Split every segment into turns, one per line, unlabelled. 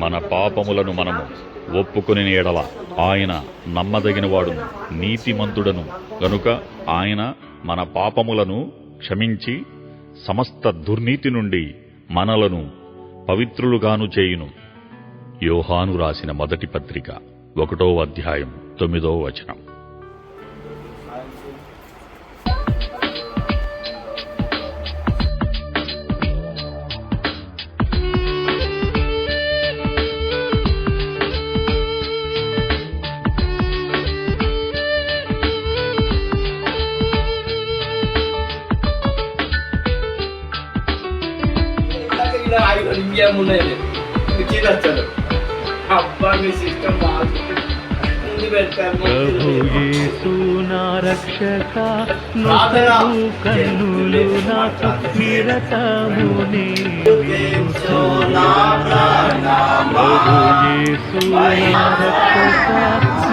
మన పాపములను మనము ఒప్పుకొని ఎడల ఆయన నమ్మదగినవాడును నీతిమంతుడను గనుక ఆయన మన పాపములను క్షమించి సమస్త దుర్నీతి నుండి మనలను పవిత్రులుగాను చేయును. యోహాను రాసిన మొదటి పత్రిక 1వ అధ్యాయం 9వ వచనం.
ప్రభు యేసు నా రక్షక నొసగు కన్నులు నాకు నిరతము ప్రభు యేసు నా రక్షక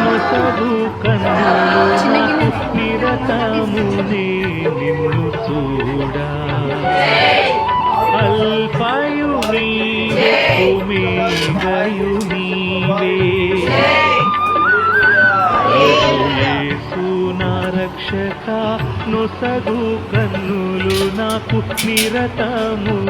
నొసగు కన్నులు నాకు నిరతము నిన్ను చూడా. అల్ఫాయు నీవే ఒమేగాయు నీవే యేసు నా రక్షక నొసగు కన్నులు నాకు నిరతము